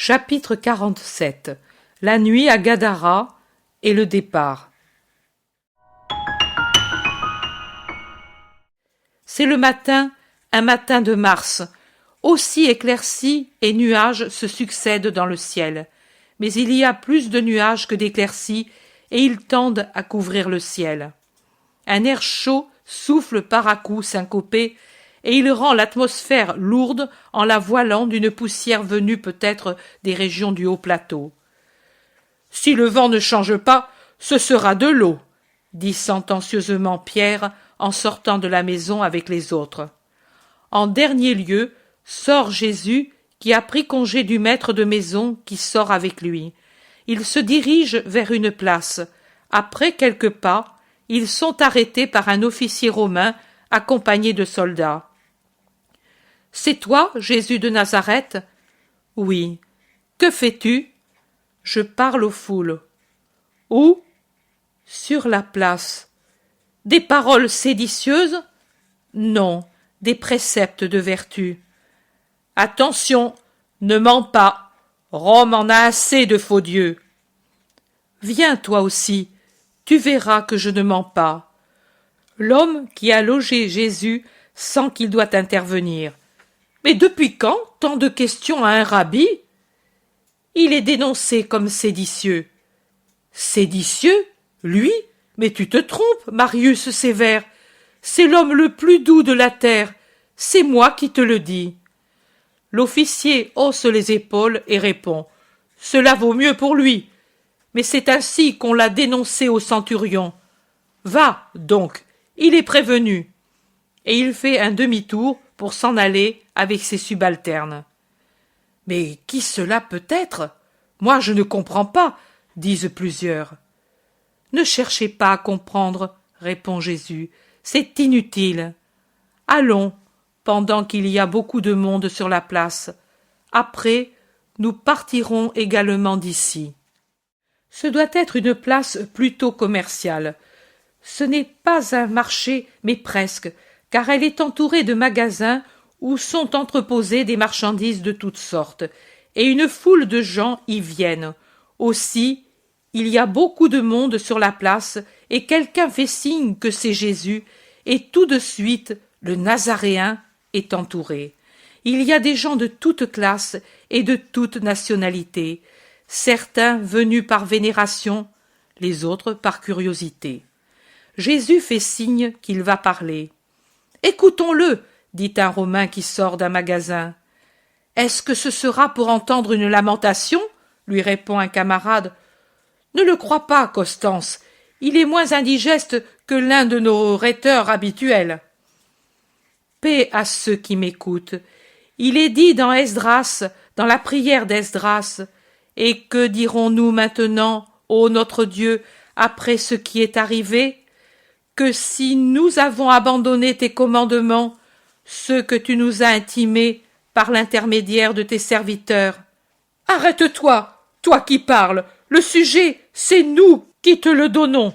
Chapitre 47. La nuit à Gadara et le départ. C'est le matin, un matin de mars. Aussi éclaircies et nuages se succèdent dans le ciel. Mais il y a plus de nuages que d'éclaircies, et ils tendent à couvrir le ciel. Un air chaud souffle par à coups syncopés, et il rend l'atmosphère lourde en la voilant d'une poussière venue peut-être des régions du haut plateau. « Si le vent ne change pas, ce sera de l'eau, » dit sentencieusement Pierre en sortant de la maison avec les autres. En dernier lieu, sort Jésus, qui a pris congé du maître de maison qui sort avec lui. Il se dirige vers une place. Après quelques pas, ils sont arrêtés par un officier romain accompagné de soldats. « C'est toi, Jésus de Nazareth ?» ?»« Oui. »« Que fais-tu ?»« Je parle aux foules. »« Où ?»« Sur la place. »« Des paroles séditieuses ?»« Non, des préceptes de vertu. »« Attention, ne mens pas. Rome en a assez de faux dieux. »« Viens toi aussi, tu verras que je ne mens pas. » L'homme qui a logé Jésus sent qu'il doit intervenir. Mais depuis quand tant de questions à un rabbi? Il est dénoncé comme séditieux. Séditieux? Lui? Mais tu te trompes, Marius Sévère. C'est l'homme le plus doux de la terre. C'est moi qui te le dis. L'officier hausse les épaules et répond. Cela vaut mieux pour lui. Mais c'est ainsi qu'on l'a dénoncé au centurion. Va, donc, il est prévenu. Et il fait un demi-tour pour s'en aller avec ses subalternes. « Mais qui cela peut être? Moi je ne comprends pas, » disent plusieurs. « Ne cherchez pas à comprendre, » répond Jésus, « c'est inutile. Allons, pendant qu'il y a beaucoup de monde sur la place. Après, nous partirons également d'ici. » Ce doit être une place plutôt commerciale. Ce n'est pas un marché, mais presque, car elle est entourée de magasins où sont entreposées des marchandises de toutes sortes, et une foule de gens y viennent. Aussi, il y a beaucoup de monde sur la place, et quelqu'un fait signe que c'est Jésus, et tout de suite le Nazaréen est entouré. Il y a des gens de toutes classes et de toutes nationalités, certains venus par vénération, les autres par curiosité. Jésus fait signe qu'il va parler. « Écoutons-le » dit un Romain qui sort d'un magasin. « Est-ce que ce sera pour entendre une lamentation ?» lui répond un camarade. « Ne le crois pas, Constance, il est moins indigeste que l'un de nos rhéteurs habituels. » Paix à ceux qui m'écoutent. Il est dit dans Esdras, dans la prière d'Esdras, « Et que dirons-nous maintenant, ô notre Dieu, après ce qui est arrivé ? Que si nous avons abandonné tes commandements, ceux que tu nous as intimés par l'intermédiaire de tes serviteurs. »« Arrête-toi, toi qui parles, le sujet, c'est nous qui te le donnons !»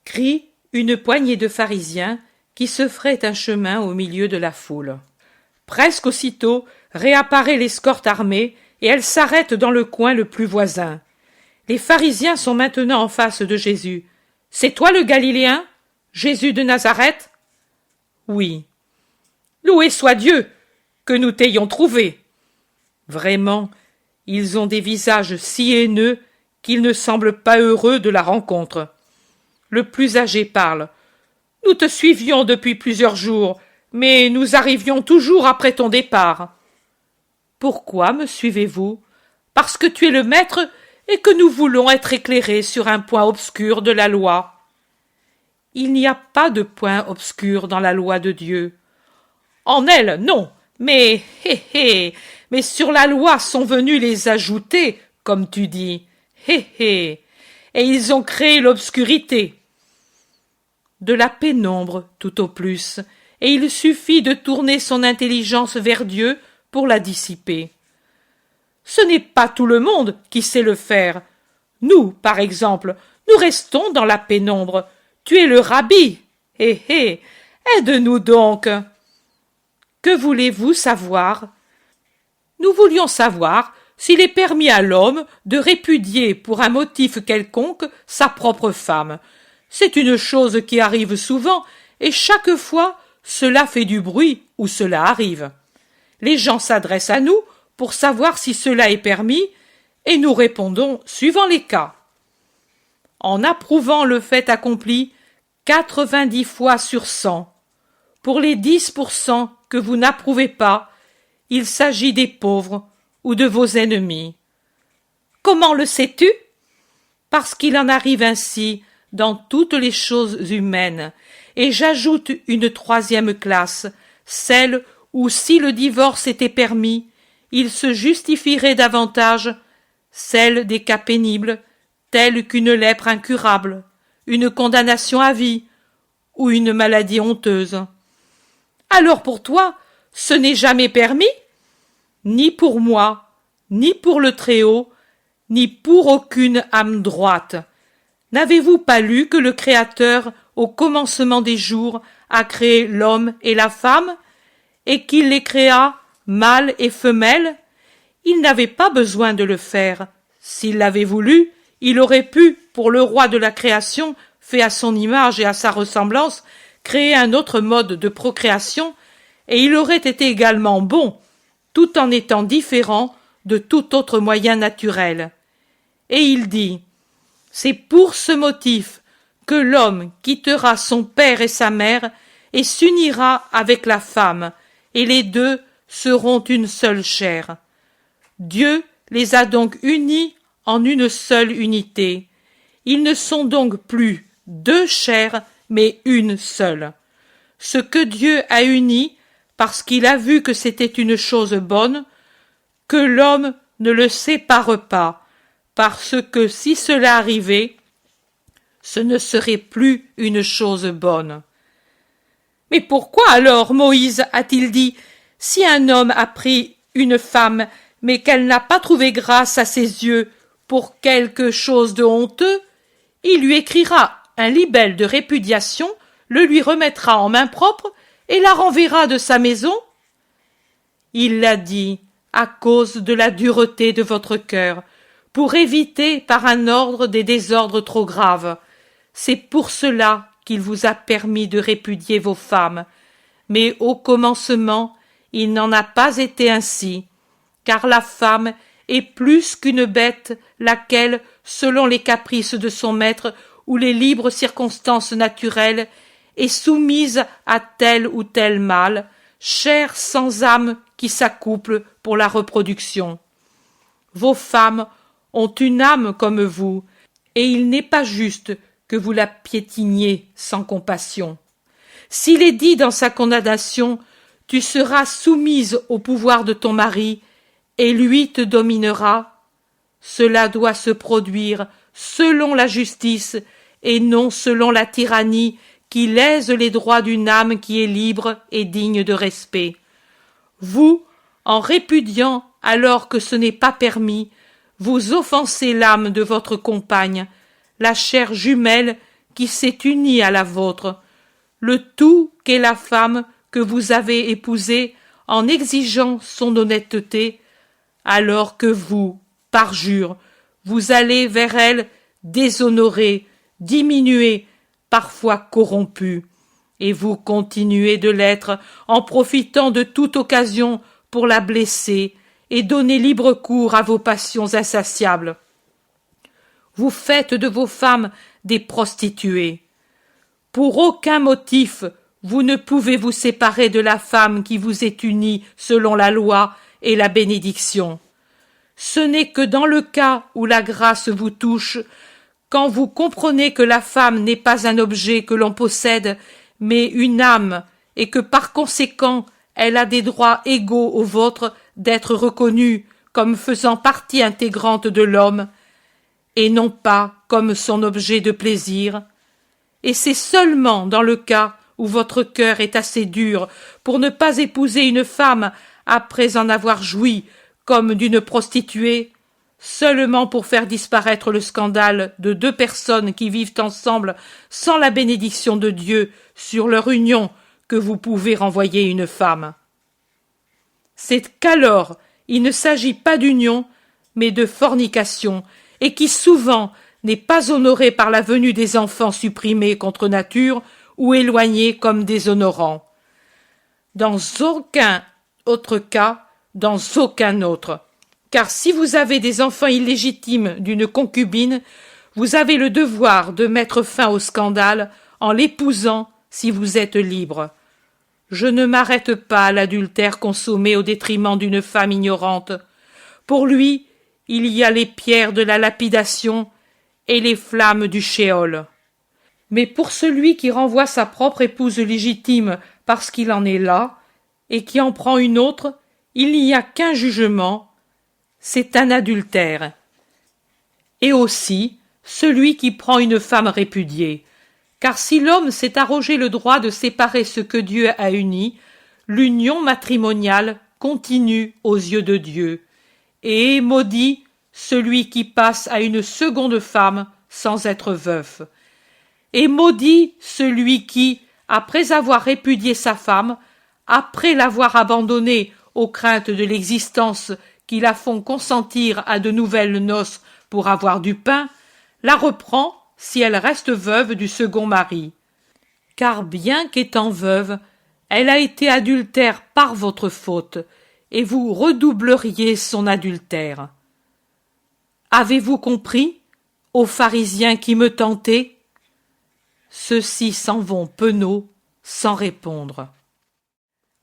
crie une poignée de pharisiens qui se fraient un chemin au milieu de la foule. Presque aussitôt réapparaît l'escorte armée et elle s'arrête dans le coin le plus voisin. Les pharisiens sont maintenant en face de Jésus. « C'est toi le Galiléen ? Jésus de Nazareth ?» ?»« Oui. »« Loué soit Dieu, que nous t'ayons trouvé. » Vraiment, ils ont des visages si haineux qu'ils ne semblent pas heureux de la rencontre. Le plus âgé parle. « Nous te suivions depuis plusieurs jours, mais nous arrivions toujours après ton départ. »« Pourquoi me suivez-vous ? Parce que tu es le maître et que nous voulons être éclairés sur un point obscur de la loi. » Il n'y a pas de point obscur dans la loi de Dieu. En elle, non, mais mais sur la loi sont venus les ajouter, comme tu dis. Et ils ont créé l'obscurité. De la pénombre, tout au plus, et il suffit de tourner son intelligence vers Dieu pour la dissiper. Ce n'est pas tout le monde qui sait le faire. Nous, par exemple, nous restons dans la pénombre. Tu es le rabbi. Aide-nous donc. Que voulez-vous savoir ? Nous voulions savoir s'il est permis à l'homme de répudier pour un motif quelconque sa propre femme. C'est une chose qui arrive souvent, et chaque fois cela fait du bruit ou cela arrive. Les gens s'adressent à nous pour savoir si cela est permis, et nous répondons suivant les cas. En approuvant le fait accompli 90 fois sur 100. Pour les 10% que vous n'approuvez pas, il s'agit des pauvres ou de vos ennemis. Comment le sais-tu? Parce qu'il en arrive ainsi dans toutes les choses humaines, et j'ajoute une troisième classe, celle où si le divorce était permis, il se justifierait davantage, celle des cas pénibles, tels qu'une lèpre incurable, une condamnation à vie ou une maladie honteuse. Alors pour toi, ce n'est jamais permis? Ni pour moi, ni pour le Très-Haut, ni pour aucune âme droite. N'avez-vous pas lu que le Créateur, au commencement des jours, a créé l'homme et la femme, et qu'il les créa mâle et femelle? Il n'avait pas besoin de le faire. S'il l'avait voulu, il aurait pu, pour le roi de la création, fait à son image et à sa ressemblance, créer un autre mode de procréation, et il aurait été également bon, tout en étant différent de tout autre moyen naturel. Et il dit, c'est pour ce motif que l'homme quittera son père et sa mère et s'unira avec la femme, et les deux seront une seule chair. Dieu les a donc unis en une seule unité. Ils ne sont donc plus deux chairs, mais une seule. Ce que Dieu a uni, parce qu'il a vu que c'était une chose bonne, que l'homme ne le sépare pas, parce que si cela arrivait, ce ne serait plus une chose bonne. Mais pourquoi alors Moïse a-t-il dit, si un homme a pris une femme, mais qu'elle n'a pas trouvé grâce à ses yeux pour quelque chose de honteux, il lui écrira un libelle de répudiation, le lui remettra en main propre et la renverra de sa maison? Il l'a dit à cause de la dureté de votre cœur, pour éviter par un ordre des désordres trop graves. C'est pour cela qu'il vous a permis de répudier vos femmes, mais au commencement il n'en a pas été ainsi, car la femme est plus qu'une bête, laquelle, selon les caprices de son maître ou les libres circonstances naturelles, est soumise à tel ou tel mâle, chair sans âme qui s'accouple pour la reproduction. Vos femmes ont une âme comme vous, et il n'est pas juste que vous la piétiniez sans compassion. S'il est dit dans sa condamnation, tu seras soumise au pouvoir de ton mari, et lui te dominera, cela doit se produire selon la justice et non selon la tyrannie qui lèse les droits d'une âme qui est libre et digne de respect. Vous, en répudiant alors que ce n'est pas permis, vous offensez l'âme de votre compagne, la chair jumelle qui s'est unie à la vôtre, le tout qu'est la femme que vous avez épousée en exigeant son honnêteté, alors que vous, parjure, vous allez vers elle déshonoré, diminué, parfois corrompu, et vous continuez de l'être en profitant de toute occasion pour la blesser et donner libre cours à vos passions insatiables. Vous faites de vos femmes des prostituées. Pour aucun motif vous ne pouvez vous séparer de la femme qui vous est unie selon la loi et la bénédiction. Ce n'est que dans le cas où la grâce vous touche, quand vous comprenez que la femme n'est pas un objet que l'on possède, mais une âme, et que par conséquent elle a des droits égaux aux vôtres d'être reconnue comme faisant partie intégrante de l'homme, et non pas comme son objet de plaisir. Et c'est seulement dans le cas où votre cœur est assez dur pour ne pas épouser une femme après en avoir joui comme d'une prostituée, seulement pour faire disparaître le scandale de deux personnes qui vivent ensemble sans la bénédiction de Dieu sur leur union, que vous pouvez renvoyer une femme. C'est qu'alors il ne s'agit pas d'union, mais de fornication, et qui souvent n'est pas honoré par la venue des enfants supprimés contre nature ou éloignés comme déshonorants. Dans aucun autre cas, dans aucun autre. Car si vous avez des enfants illégitimes d'une concubine, vous avez le devoir de mettre fin au scandale en l'épousant si vous êtes libre. Je ne m'arrête pas à l'adultère consommé au détriment d'une femme ignorante. Pour lui, il y a les pierres de la lapidation et les flammes du Shéol. Mais pour celui qui renvoie sa propre épouse légitime parce qu'il en est là, et qui en prend une autre, il n'y a qu'un jugement, c'est un adultère. Et aussi celui qui prend une femme répudiée. Car si l'homme s'est arrogé le droit de séparer ce que Dieu a uni, l'union matrimoniale continue aux yeux de Dieu. Et maudit celui qui passe à une seconde femme sans être veuf. Et maudit celui qui, après avoir répudié sa femme, après l'avoir abandonnée aux craintes de l'existence qui la font consentir à de nouvelles noces pour avoir du pain, la reprend si elle reste veuve du second mari. Car bien qu'étant veuve, elle a été adultère par votre faute, et vous redoubleriez son adultère. Avez-vous compris, ô pharisiens qui me tentez? Ceux-ci s'en vont penauds, sans répondre.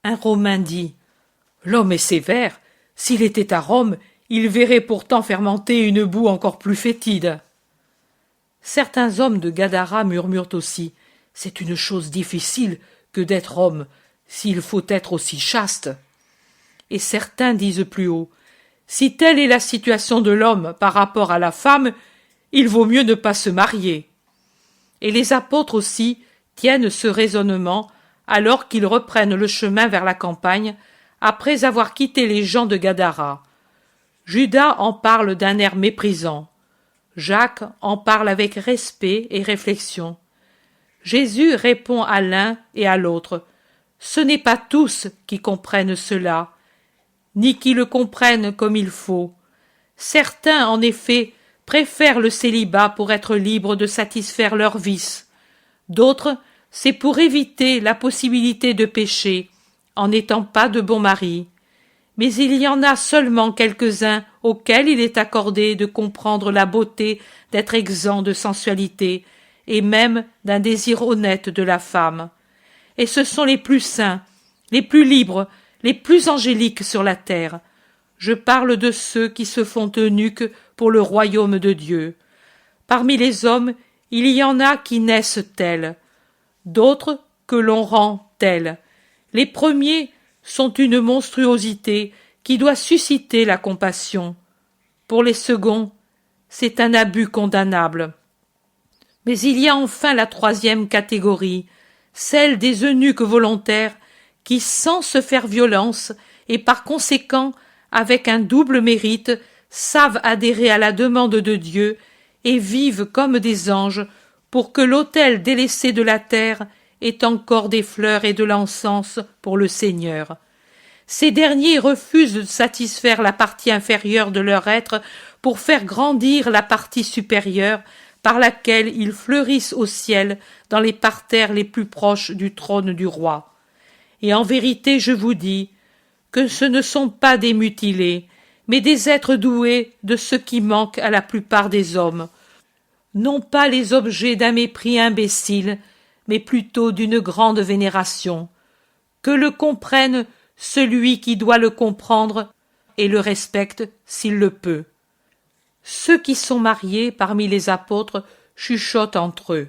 Un Romain dit « L'homme est sévère. S'il était à Rome, il verrait pourtant fermenter une boue encore plus fétide. » Certains hommes de Gadara murmurent aussi « C'est une chose difficile que d'être homme, s'il faut être aussi chaste. » Et certains disent plus haut « Si telle est la situation de l'homme par rapport à la femme, il vaut mieux ne pas se marier. » Et les apôtres aussi tiennent ce raisonnement alors qu'ils reprennent le chemin vers la campagne, après avoir quitté les gens de Gadara. Judas en parle d'un air méprisant. Jacques en parle avec respect et réflexion. Jésus répond à l'un et à l'autre. Ce n'est pas tous qui comprennent cela, ni qui le comprennent comme il faut. Certains, en effet, préfèrent le célibat pour être libres de satisfaire leurs vices. D'autres, c'est pour éviter la possibilité de pécher, en n'étant pas de bons maris. Mais il y en a seulement quelques-uns auxquels il est accordé de comprendre la beauté d'être exempt de sensualité, et même d'un désir honnête de la femme. Et ce sont les plus saints, les plus libres, les plus angéliques sur la terre. Je parle de ceux qui se font eunuques pour le royaume de Dieu. Parmi les hommes, il y en a qui naissent tels, d'autres que l'on rend tels. Les premiers sont une monstruosité qui doit susciter la compassion. Pour les seconds, c'est un abus condamnable. Mais il y a enfin la troisième catégorie, celle des eunuques volontaires qui, sans se faire violence et par conséquent avec un double mérite, savent adhérer à la demande de Dieu et vivent comme des anges pour que l'autel délaissé de la terre ait encore des fleurs et de l'encens pour le Seigneur. Ces derniers refusent de satisfaire la partie inférieure de leur être pour faire grandir la partie supérieure par laquelle ils fleurissent au ciel dans les parterres les plus proches du trône du roi. Et en vérité, je vous dis que ce ne sont pas des mutilés, mais des êtres doués de ce qui manque à la plupart des hommes, non pas les objets d'un mépris imbécile, mais plutôt d'une grande vénération. Que le comprenne celui qui doit le comprendre et le respecte s'il le peut. Ceux qui sont mariés parmi les apôtres chuchotent entre eux.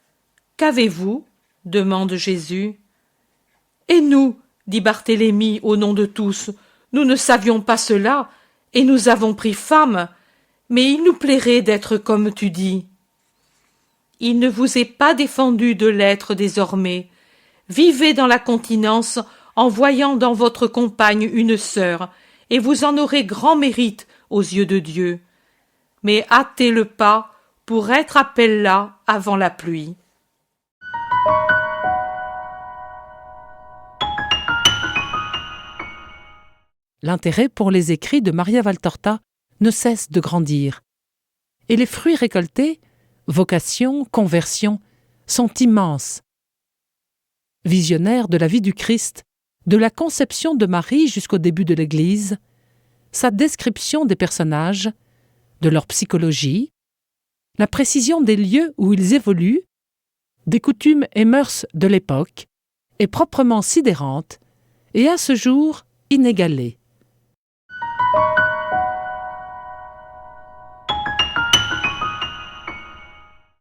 « Qu'avez-vous » demande Jésus. « Et nous, dit Barthélemy au nom de tous, nous ne savions pas cela, et nous avons pris femme, mais il nous plairait d'être comme tu dis. » Il ne vous est pas défendu de l'être désormais. Vivez dans la continence en voyant dans votre compagne une sœur, et vous en aurez grand mérite aux yeux de Dieu. Mais hâtez le pas pour être à Pella avant la pluie. L'intérêt pour les écrits de Maria Valtorta ne cesse de grandir. Et les fruits récoltés, vocation, conversion, sont immenses. Visionnaire de la vie du Christ, de la conception de Marie jusqu'au début de l'Église, sa description des personnages, de leur psychologie, la précision des lieux où ils évoluent, des coutumes et mœurs de l'époque, est proprement sidérante et à ce jour inégalée.